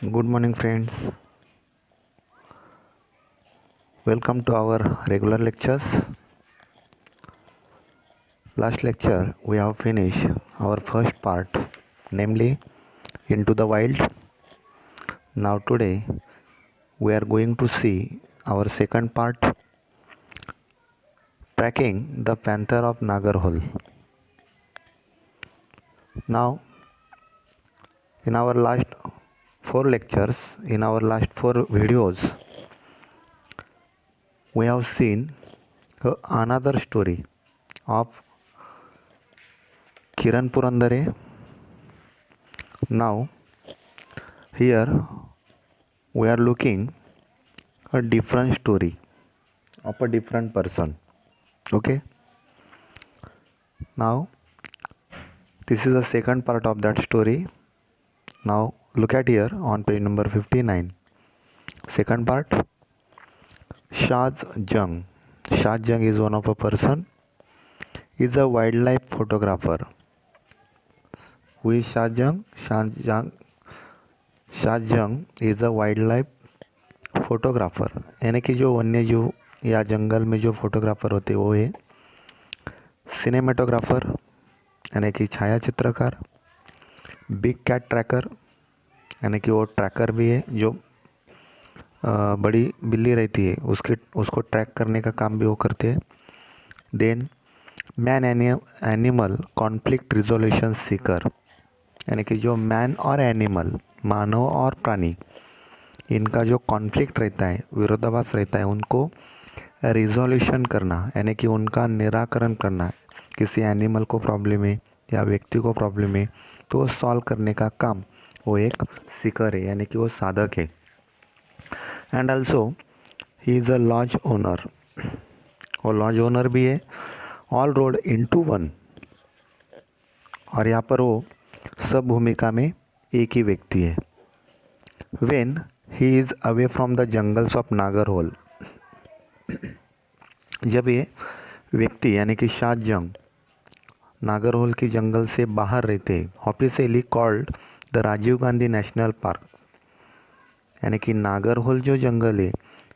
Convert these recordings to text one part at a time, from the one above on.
Good morning, friends. Welcome to our regular lectures. Last lecture, we have finished our first part, namely Into the Wild. Now, today, we are going to see our second part, Tracking the Panther of Nagarhole. Now, in our last four videos, we have seen another story of Kiran Purandare. Now, here we are looking a different story of a different person. Okay, now this is the second part of that story. Now look at here on page number 59. Second part, Shaz Jung. Shaz Jung is one of a person, is a wildlife photographer. Who is Shaz Jung? Shaz Jung is a wildlife photographer, यानी कि जो वन्य जीव या जंगल में जो photographer होते हैं वो है सिनेमेटोग्राफर, यानी कि छाया चित्रकार, बिग कैट ट्रैकर, यानी कि वो ट्रैकर भी है, जो बड़ी बिल्ली रहती है उसको ट्रैक करने का काम भी वो करते हैं। Then man animal conflict resolution seeker, यानी कि जो मैन और एनिमल, मानव और प्राणी, इनका जो कॉन्फ्लिक्ट रहता है, विरोधाभास रहता है, उनको रिजोल्यूशन करना, यानी कि उनका निराकरण करना। किसी एनिमल को प्रॉब्लम है या व्यक्ति को प्रॉब्लम है तो वो सॉल्व करने का काम वो एक सीकर है, यानी कि वो साधक है। And also he is a lodge owner, वो लॉज ओनर भी है। ऑल रोड इनटू वन, और यहाँ पर वो सब भूमिका में एक ही व्यक्ति है। When he is away from the jungles of Nagarhole, जब ये व्यक्ति यानी कि शाद जंग नागरहोल की जंगल से बाहर रहते, officially called the Rajiv Gandhi national park, यानी कि नागरहोल जो जंगल है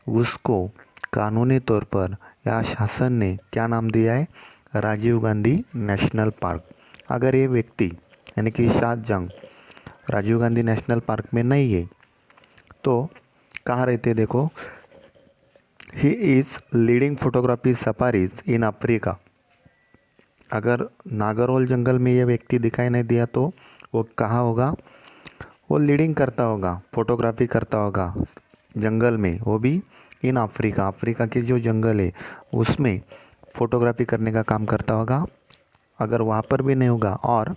उसको कानूनी तौर पर या शासन ने क्या नाम दिया है, राजीव गांधी नेशनल पार्क। अगर ये व्यक्ति यानी कि शाद जंग राजीव गांधी नेशनल पार्क में नहीं है तो कहाँ रहते, देखो, he is leading photography safaris in Africa. अगर नागरहोल जंगल में ये व्यक्ति दिखाई नहीं दिया तो वो कहाँ होगा, वो लीडिंग करता होगा, फोटोग्राफी करता होगा जंगल में, वो भी इन अफ्रीका, अफ्रीका के जो जंगल है उसमें फ़ोटोग्राफी करने का काम करता होगा। अगर वहाँ पर भी नहीं होगा, और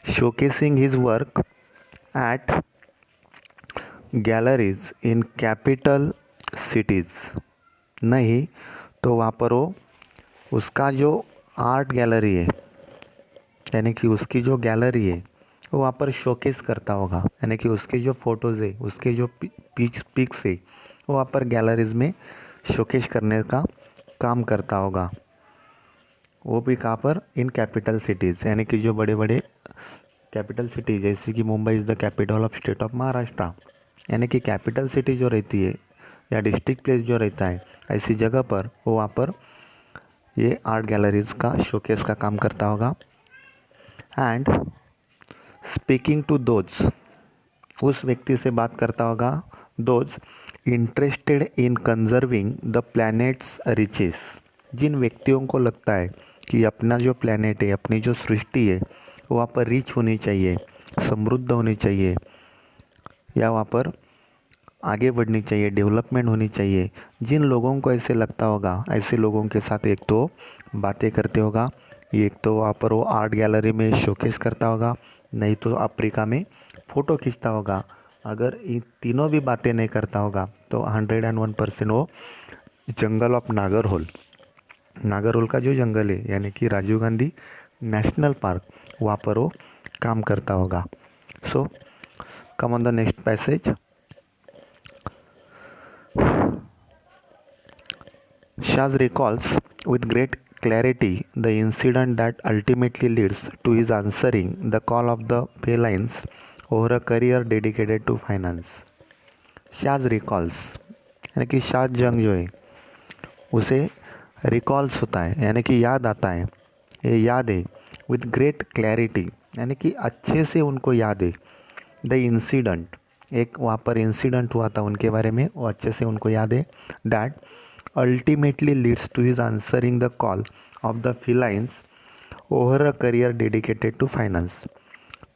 showcasing his work at galleries in capital cities, नहीं तो वहाँ पर वो उसका जो आर्ट गैलरी है, यानी कि उसकी जो गैलरी है वो वहाँ पर शोकेस करता होगा, यानी कि उसके जो फ़ोटोज़ है, उसके जो पिक्स है वो वहाँ पर गैलरीज में शोकेस करने का काम करता होगा। वो भी कहाँ पर, इन कैपिटल सिटीज़, यानी कि जो बड़े बड़े कैपिटल सिटी, जैसे कि Mumbai is the capital of state of Maharashtra, यानी कि कैपिटल सिटी जो रहती है या डिस्ट्रिक्ट प्लेस जो रहता है, ऐसी जगह पर वो वहाँ पर ये आर्ट गैलरीज का शोकेस का काम करता होगा। एंड स्पीकिंग टू दोज, उस व्यक्ति से बात करता होगा, those interested in conserving the planet's riches, जिन व्यक्तियों को लगता है कि अपना जो प्लैनेट है, अपनी जो सृष्टि है वो वहाँ पर रिच होनी चाहिए, समृद्ध होनी चाहिए, या वहाँ पर आगे बढ़नी चाहिए, डेवलपमेंट होनी चाहिए। जिन लोगों को ऐसे लगता होगा, ऐसे लोगों के साथ एक तो बातें करते होगा, एक तो वहाँ पर वो आर्ट गैलरी में शोकेस करता होगा, नहीं तो अफ्रीका में फ़ोटो खींचता होगा। अगर ये तीनों भी बातें नहीं करता होगा तो 101% वो जंगल ऑफ नागरहोल, नागरहोल का जो जंगल है यानी कि राजीव गांधी नेशनल पार्क, वहाँ पर वो काम करता होगा। So come on the next passage. Shaz recalls with great clarity the incident that ultimately leads to his answering the call of the felines over a career dedicated to finance. Shaaz recalls, यानी कि शाज जंग जो है उसे recalls होता है, यानी कि याद आता है, ये याद है। विथ ग्रेट क्लैरिटी, यानी कि अच्छे से उनको याद है। द इंसिडेंट, एक वहाँ पर इंसिडेंट हुआ था उनके बारे में, वो अच्छे से उनको याद है। That ultimately leads to his answering the call of the felines over a career dedicated to finance.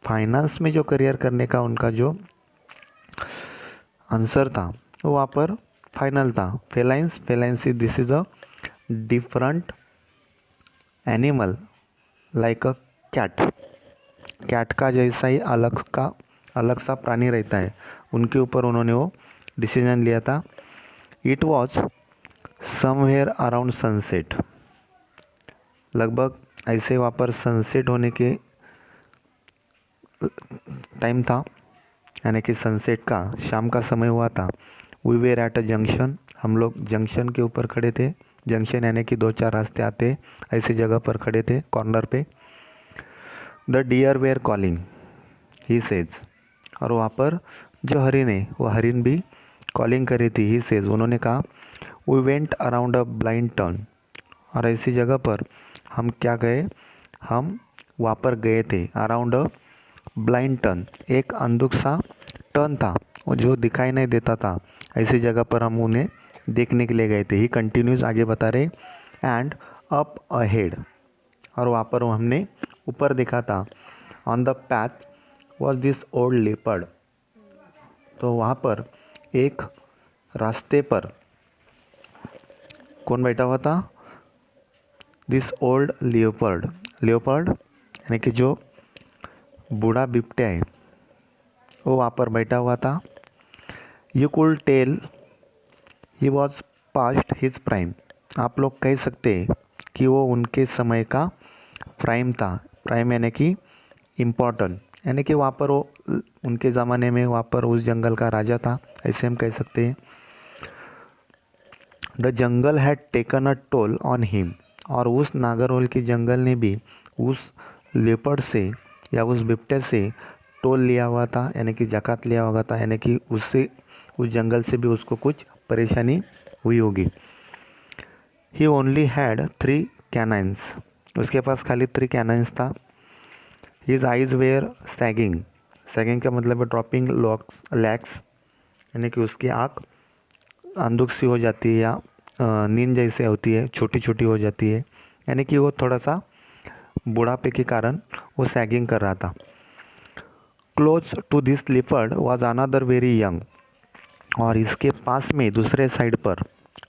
Finance में जो करियर करने का उनका जो आंसर था वो वहाँ पर फाइनल था। Felines, felines is this is a different animal like a cat. Cat का जैसा ही अलग सा प्राणी रहता है, उनके ऊपर उन्होंने वो डिसीजन लिया था। It was somewhere around sunset, लगभग ऐसे वहाँ पर सनसेट होने के टाइम था, यानी कि सनसेट का शाम का समय हुआ था। We were at a junction, हम लोग जंक्शन के ऊपर खड़े थे। जंक्शन यानी कि 2-4 रास्ते आते ऐसी जगह पर खड़े थे, कॉर्नर पे। The deer were calling, he says, और वहाँ पर जो हरिन है वो हरिन भी कॉलिंग कर रही थी। ही सेज, उन्होंने कहा। We went around a blind turn, और ऐसी जगह पर हम क्या गए, हम वहाँ पर गए थे। अराउंड अ ब्लाइंड टर्न, एक अंधुक सा टर्न था वो जो दिखाई नहीं देता था, ऐसी जगह पर हम उन्हें देखने के लिए गए थे। ही कंटिन्यूज, आगे बता रहे। एंड अप अहेड, और वहाँ पर हमने ऊपर देखा था। On the path was this old leopard, तो वहाँ पर एक रास्ते पर कौन बैठा हुआ था? दिस ओल्ड लियोपर्ड, लियोपर्ड यानी कि जो बूढ़ा बिपट्या है वो वहाँ पर बैठा हुआ था। You could tell he was past his prime, आप लोग कह सकते हैं कि वो उनके समय का प्राइम था। प्राइम यानी कि इम्पोर्टेंट, यानी कि वहाँ पर वो उनके ज़माने में वहाँ पर उस जंगल का राजा था, ऐसे हम कह सकते हैं। The jungle had taken a toll on him, और उस नागरहोल के जंगल ने भी उस लेपर्ड से या उस बिपटे से टोल लिया हुआ था, यानी कि ज़कात लिया हुआ था, यानी कि उससे उस जंगल से भी उसको कुछ परेशानी हुई होगी। ही ओनली हैड 3 कैनाइन्स, उसके पास खाली 3 कैनाइन्स था। His eyes were sagging, sagging का मतलब है ड्रॉपिंग लैक्स, यानी कि उसकी आँख अंधुक सी हो जाती है या नींद जैसे होती है, छोटी छोटी हो जाती है, यानी कि वो थोड़ा सा बुढ़ापे के कारण वो सैगिंग कर रहा था। Close to this leopard was another very young, और इसके पास में दूसरे साइड पर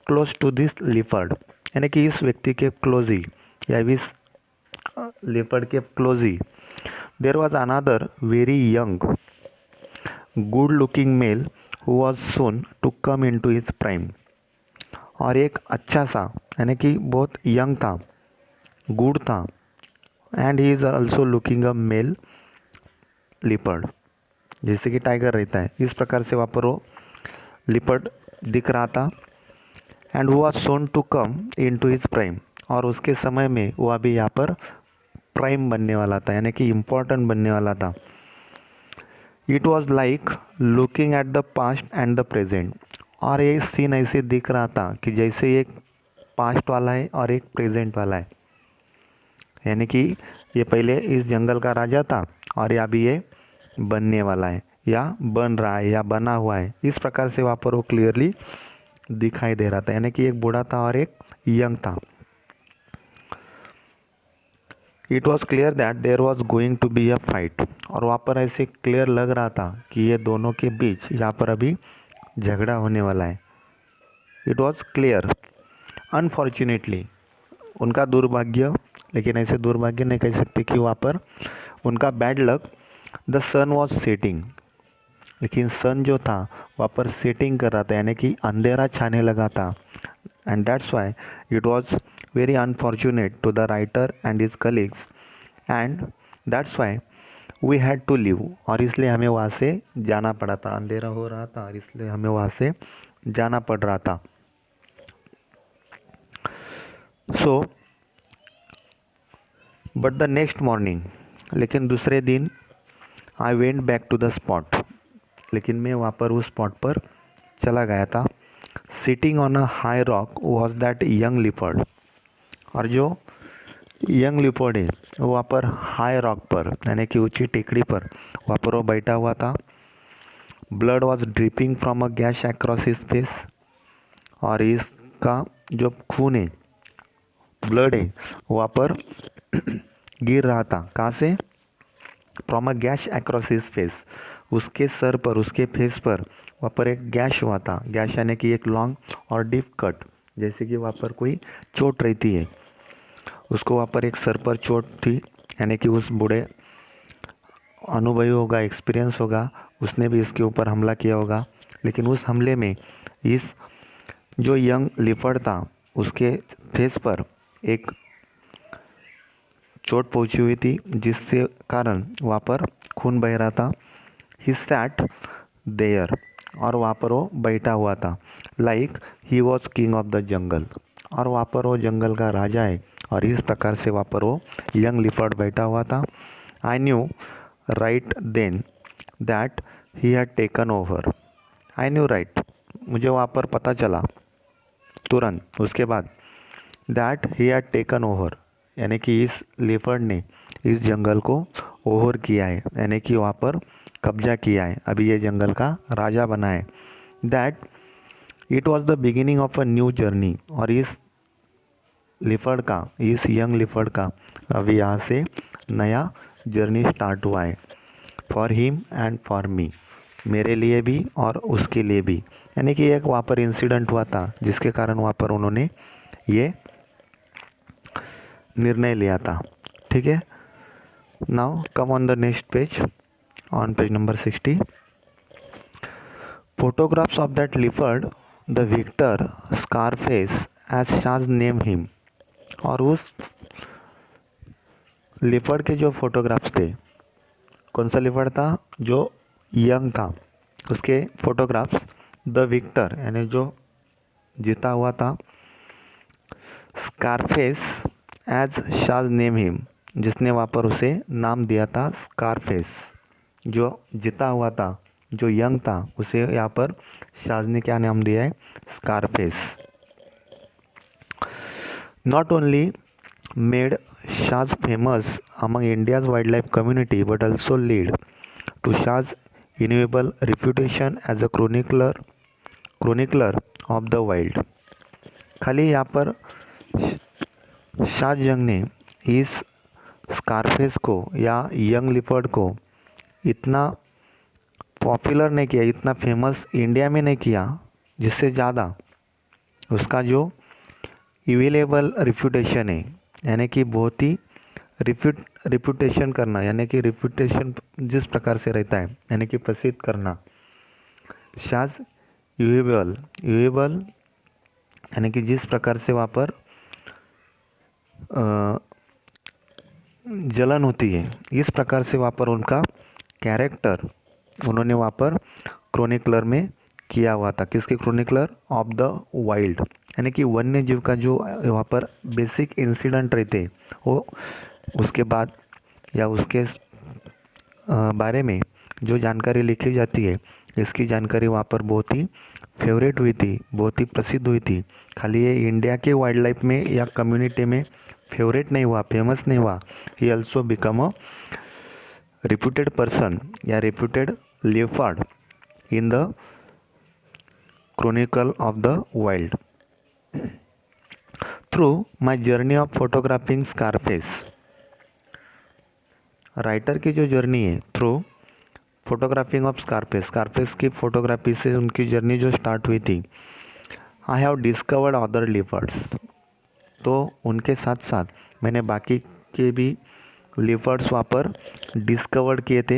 क्लोज टू दिस लिपर्ड, यानी कि इस व्यक्ति के क्लोज ही या इस लेपर्ड के क्लोज ही there was another very young good looking male who was soon to come in to his prime, और एक अच्छा सा यानी कि बहुत यंग था, गुड था, and he is also looking a male leopard, जैसे कि टाइगर रहता है इस प्रकार से वहाँ पर वो लिपर्ड दिख रहा था। And who was soon to come in to his prime, और उसके समय में वो अभी यहाँ पर प्राइम बनने वाला था, यानी कि इम्पोर्टेंट बनने वाला था। It was like looking at the past and the present, और ये सीन ऐसे दिख रहा था कि जैसे एक पास्ट वाला है और एक प्रेजेंट वाला है, यानी कि ये पहले इस जंगल का राजा था और या अभी ये बनने वाला है या बन रहा है या बना हुआ है, इस प्रकार से वहाँ पर वो क्लियरली दिखाई दे रहा था, यानी कि एक बूढ़ा था और एक यंग था। It was clear that there was going to be a fight, और वहाँ पर ऐसे क्लियर लग रहा था कि ये दोनों के बीच यहाँ पर अभी झगड़ा होने वाला है। इट वॉज क्लियर, अनफॉर्चुनेटली, उनका दुर्भाग्य, लेकिन ऐसे दुर्भाग्य नहीं कह सकते कि वहाँ पर उनका bad luck, the sun was setting, लेकिन सन जो था वहाँ पर सेटिंग कर रहा था, यानी कि अंधेरा छाने लगा था। And that's why it was very unfortunate to the writer and his colleagues, and that's why we had to leave, और इसलिए हमें वहाँ से जाना पड़ा था। अंधेरा हो रहा था और इसलिए हमें वहाँ से जाना पड़ रहा था। So but the next morning, लेकिन दूसरे दिन I went back to the spot, लेकिन मैं वहाँ पर उस स्पॉट पर चला गया था। Sitting on a high rock was that young leopard, और जो यंग लिपर्ड है वो वहाँ पर हाई रॉक पर यानी कि ऊंची टेकड़ी पर वहाँ पर वो बैठा हुआ था। Blood was dripping from a gas across his face, और इसका जो खून है, ब्लड है, वहाँ पर गिर रहा था। कहाँ से? From a gas across his face, उसके सर पर, उसके फेस पर वहाँ पर एक गैश हुआ था। गैश यानी कि एक लॉन्ग और डीप कट, जैसे कि वहाँ पर कोई चोट रहती है, उसको वहाँ पर एक सर पर चोट थी। यानी कि उस बूढ़े अनुभवी होगा, एक्सपीरियंस होगा, उसने भी इसके ऊपर हमला किया होगा। लेकिन उस हमले में इस जो यंग लिफर्ड था उसके फेस पर एक चोट पहुंची हुई थी, जिससे कारण वहाँ पर खून बह रहा था। ही सैट देयर, और वहाँ पर वो बैठा हुआ था। Like he was king of the jungle, और वहाँ पर वो जंगल का राजा है, और इस प्रकार से वहाँ पर वो यंग लिफर्ड बैठा हुआ था। I knew right then that he had taken over. I knew right, मुझे वहाँ पर पता चला तुरंत उसके बाद, that he had taken over, यानी कि इस लिफर्ड ने इस जंगल को ओवर किया है, यानी कि वहाँ पर कब्जा किया है, अभी ये जंगल का राजा बना है। That it was the beginning of a new journey, और इस लिफर्ड का, इस यंग लिफर्ड का अभी यहाँ से नया जर्नी स्टार्ट हुआ है। For him and for me, मेरे लिए भी और उसके लिए भी। यानी कि एक वहाँ पर इंसिडेंट हुआ था जिसके कारण वहाँ पर उन्होंने ये निर्णय लिया था। ठीक है, now come on the next page, on page number 60। Photographs of that leopard the victor Scarface as Shaaz name him, और उस लिफर्ड के जो फोटोग्राफ्स थे, कौन सा लिफर्ड था? जो यंग था, उसके फोटोग्राफ्स द विक्टर यानी जो जीता हुआ था, Scarface as Shaaz name him, जिसने वहाँ पर उसे नाम दिया था स्कारफेस। जो जीता हुआ था, जो यंग था, उसे यहाँ पर शाज ने क्या नाम दिया है? Scarface. Not only made Shaz famous among India's wildlife community but also lead to Shaz enviable reputation as a chronicler of the wild. खाली यहाँ पर शाह जंग ने इस स्कारफेस को या यंग लिफर्ड को इतना पॉपुलर नहीं किया, इतना फेमस इंडिया में नहीं किया, जिससे ज़्यादा उसका जो इवेलेबल रिप्यूटेशन है, यानी कि बहुत ही रिप्यूटेशन करना, यानी कि रिप्यूटेशन जिस प्रकार से रहता है, यानी कि प्रसिद्ध करना। शाज यूएबल यानी कि जिस प्रकार से वहाँ पर जलन होती है, इस प्रकार से वहाँ पर उनका कैरेक्टर उन्होंने वहाँ पर क्रोनिकलर में किया हुआ था। किसके? क्रोनिकलर ऑफ द वाइल्ड, यानी कि वन्य जीव का जो वहाँ पर बेसिक इंसिडेंट रहते वो उसके बाद या उसके बारे में जो जानकारी लिखी जाती है, इसकी जानकारी वहाँ पर बहुत ही फेवरेट हुई थी, बहुत ही प्रसिद्ध हुई थी। खाली ये इंडिया के वाइल्ड लाइफ में या कम्युनिटी में फेवरेट नहीं हुआ, फेमस नहीं हुआ, he also become a reputed person या reputed leopard in the chronicle of the wild. Through my journey of photographing Scarface, writer की जो जर्नी है through photographing of Scarface, Scarface की फोटोग्राफी से उनकी जर्नी जो स्टार्ट हुई थी, I have discovered other leopards, तो उनके साथ साथ मैंने बाकी के भी लिपर्ड्स वहाँ पर डिस्कवर्ड किए थे।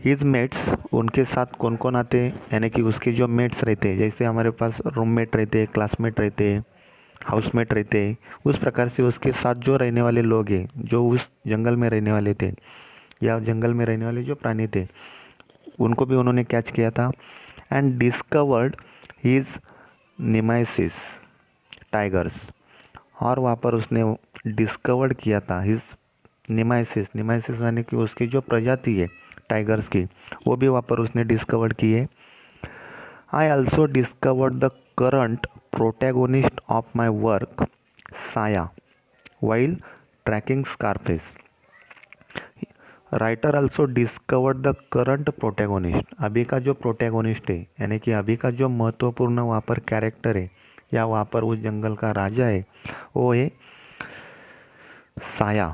हिज मेट्स, उनके साथ कौन कौन आते हैं, यानी कि उसके जो मेट्स रहते हैं, जैसे हमारे पास रूममेट रहते हैं, क्लासमेट रहते हैं, हाउसमेट रहते हैं, उस प्रकार से उसके साथ जो रहने वाले लोग हैं, जो उस जंगल में रहने वाले थे या जंगल में रहने वाले जो प्राणी थे, उनको भी उन्होंने कैच किया था। एंड डिस्कवर्ड हिज निमाइसिस टाइगर्स, और वहाँ पर उसने डिस्कवर्ड किया था हिज निमाइसिस, निमाइसिस यानी कि उसकी जो प्रजाति है टाइगर्स की, वो भी वहाँ पर उसने डिस्कवर की है। I also discovered the current protagonist of my work Saya while tracking Scarface. Writer also discovered the current protagonist, अभी का जो प्रोटैगोनिस्ट है यानी कि अभी का जो महत्वपूर्ण वहाँ पर कैरेक्टर है या वहाँ पर उस जंगल का राजा है, वो है साया।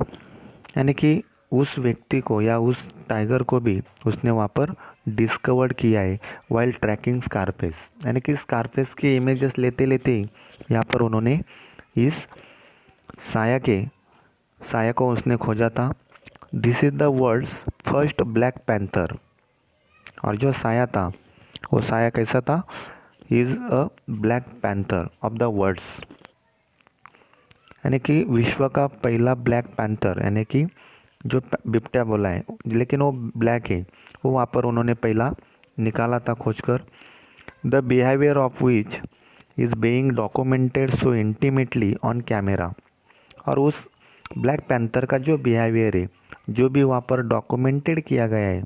यानी कि उस व्यक्ति को या उस टाइगर को भी उसने वहाँ पर डिस्कवर्ड किया है वाइल ट्रैकिंग स्कारफेस। यानी कि स्कारफेस के इमेजेस लेते लेते ही यहाँ पर उन्होंने इस साया को उसने खोजा था। This is the world's first black panther. और जो साया था वो साया कैसा था? Is a black panther of the worlds, यानी कि विश्व का पहला ब्लैक पैंथर, यानी कि जो बिबट्या बोला है लेकिन वो ब्लैक है, वो वहाँ पर उन्होंने पहला निकाला था खोजकर। The behaviour of which is being documented so intimately on camera. और उस ब्लैक पैंथर का जो बिहेवियर है जो भी वहाँ पर डॉक्यूमेंटेड किया गया है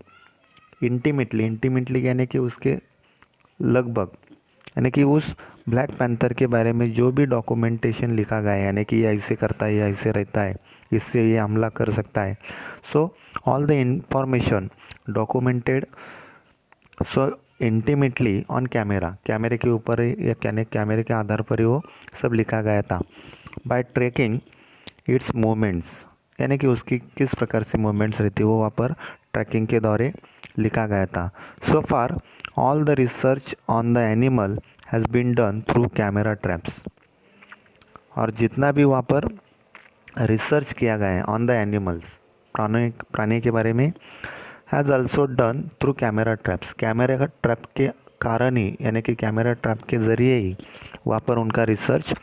इंटीमेटली यानी कि उसके लगभग, यानी कि उस ब्लैक पैंथर के बारे में जो भी डॉक्यूमेंटेशन लिखा गया है यानी कि ये ऐसे करता है, ये ऐसे रहता है, इससे ये हमला कर सकता है। So all the information documented so intimately on कैमरे के ऊपर या कैमरे के आधार पर ही वो सब लिखा गया था। बाय ट्रैकिंग इट्स मूवमेंट्स, यानी कि उसकी किस प्रकार से मूवमेंट्स रहती है वो वहाँ पर ट्रैकिंग के दौरे लिखा गया था। So far all the research on the animal has been done through camera traps. और जितना भी वहाँ पर रिसर्च किया गया है ऑन द एनिमल्स, प्राणी के बारे में, has also done through camera traps. Camera का ट्रैप के कारण ही यानी कि कैमरा ट्रैप के ज़रिए ही वहाँ पर उनका रिसर्च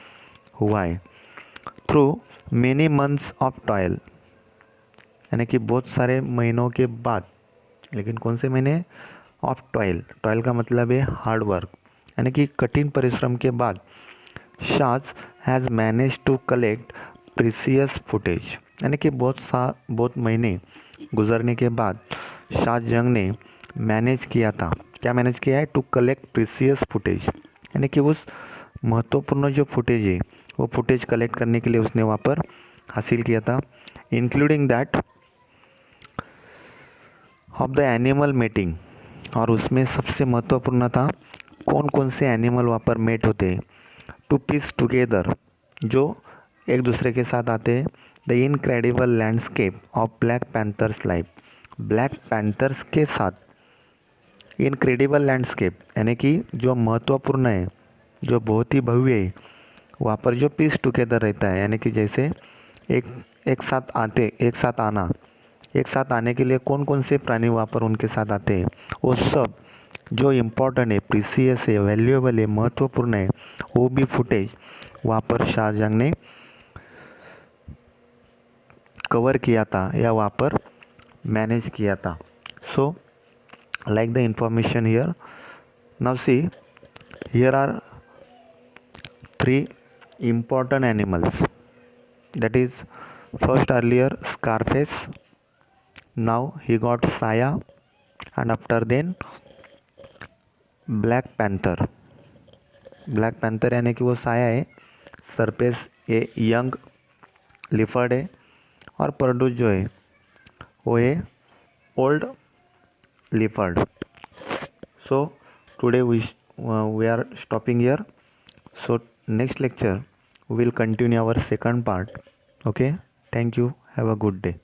हुआ है। Through many months of toil, यानी कि बहुत सारे महीनों के बाद, लेकिन कौन से महीने? ऑफ टॉयल का मतलब है हार्ड वर्क, यानी कि कठिन परिश्रम के बाद Shaaz has manage to collect precious footage, यानी कि बहुत महीने गुजरने के बाद शाहजंग ने मैनेज किया था। क्या मैनेज किया है? टू कलेक्ट प्रीसियस फुटेज, यानी कि उस महत्वपूर्ण जो फुटेज है वो फुटेज कलेक्ट करने के लिए उसने वहाँ पर हासिल किया था। Including that of the animal mating, और उसमें सबसे महत्वपूर्ण था कौन कौन से एनिमल वहाँ पर मेट होते हैं। टू पीस टुगेदर, जो एक दूसरे के साथ आते हैं। The incredible landscape of black panthers life, black panthers के साथ इनक्रेडिबल लैंडस्केप, यानी कि जो महत्वपूर्ण है, जो बहुत ही भव्य है, वहाँ पर जो पीस टुगेदर रहता है, यानी कि जैसे एक साथ आने के लिए कौन कौन से प्राणी वहाँ पर उनके साथ आते हैं, वो सब जो इम्पोर्टेंट है, प्रीसियस है, वैल्यूएबल है, महत्वपूर्ण है, वो भी फुटेज वहाँ पर शाहजहां ने कवर किया था या वहाँ पर मैनेज किया था। So like the information here, now see here are 3 important animals, that is first earlier Scarface, now he got Saya, and after then Black Panther यानी कि वो साया है, सरपेस ये यंग लिफर्ड है, और परडूस जो है वो है old लिफर्ड। So today we are stopping here. So next lecture we will continue our second part. Okay, thank you, have a good day.